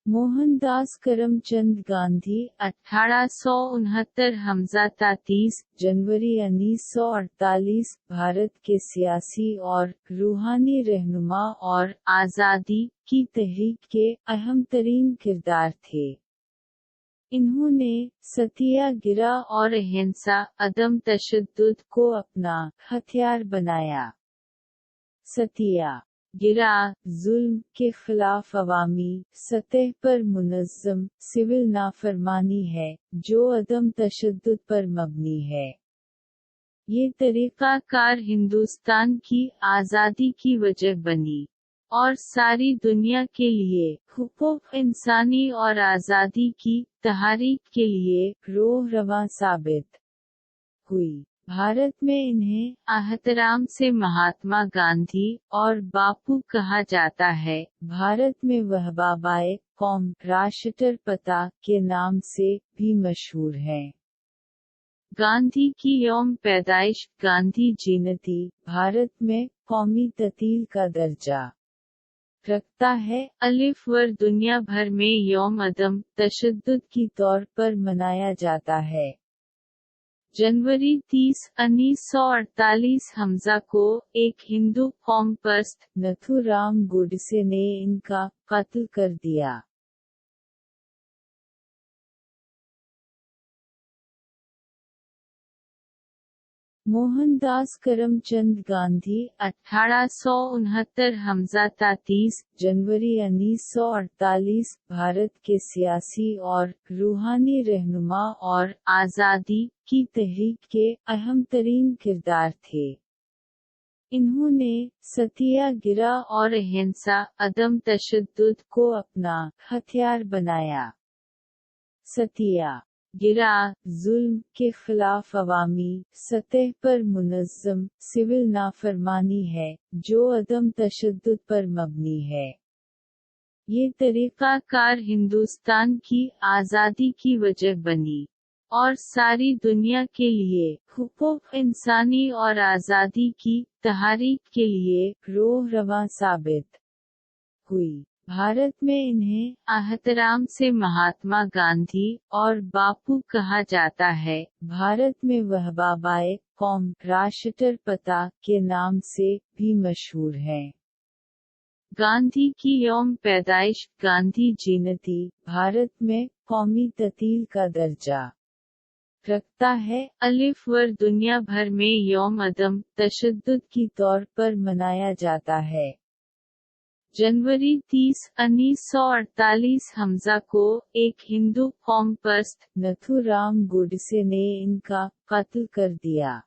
मोहनदास करमचंद गांधी 1869 हमजा 30 जनवरी 1948 भारत के सियासी और रूहानी रहनुमा और आज़ादी की तहरीक के अहम तरीन किरदार थे। इन्होंने सत्याग्रह और अहिंसा अदम तशद्दुद को अपना हथियार बनाया। सत्याग्रह जुल्म के खिलाफ अवामी सतह पर मुनज़्ज़म सिविल नाफरमानी है जो अदम तशद्दुद पर मबनी है। ये तरीक़ाकार हिंदुस्तान की आज़ादी की वजह बनी और सारी दुनिया के लिए हुकूक इंसानी और आज़ादी की तहरीक के लिए राह रवां साबित हुई। भारत में इन्हें एहतराम से महात्मा गांधी और बापू कहा जाता है। भारत में वह बाबाए कौम राष्ट्रपिता के नाम से भी मशहूर हैं। गांधी की यौम पैदाइश गांधी जयंती भारत में कौमी ततील का दर्जा रखता है। अलिफ वर दुनिया भर में यौम अदम तशद्दुद की तौर पर मनाया जाता है। जनवरी 30, 1948 हमजा को एक हिंदू कौम परस्त नथुराम गोडसे ने इनका कत्ल कर दिया। मोहनदास करमचंद गांधी 1869 हमजा 30 जनवरी 1948 भारत के सियासी और रूहानी रहनुमा और आज़ादी की तहरीक के अहम तरीन किरदार थे। इन्होंने सत्याग्रह और अहिंसा अदम तशद्दुद को अपना हथियार बनाया। सत्याग्रह जुल्म के खिलाफ अवामी सतह पर मुनज़्ज़म सिविल नाफरमानी है जो अदम तशद्दुद पर मबनी है। ये तरीक़ाकार हिंदुस्तान की आज़ादी की वजह बनी और सारी दुनिया के लिए हुकूक इंसानी और आज़ादी की तहरीक के लिए राह रवां साबित हुई। भारत में इन्हें एहतराम से महात्मा गांधी और बापू कहा जाता है। भारत में वह बाबाए कौम राष्ट्रपिता के नाम से भी मशहूर हैं। गांधी की यौम पैदाइश गांधी जयंती भारत में कौमी ततील का दर्जा रखता है। अलिफ वर दुनिया भर में यौम अदम तशद्दुद की तौर पर मनाया जाता है। जनवरी 30, 1948 हमजा को एक हिंदू कौम परस्त नथुराम गोडसे ने इनका कत्ल कर दिया।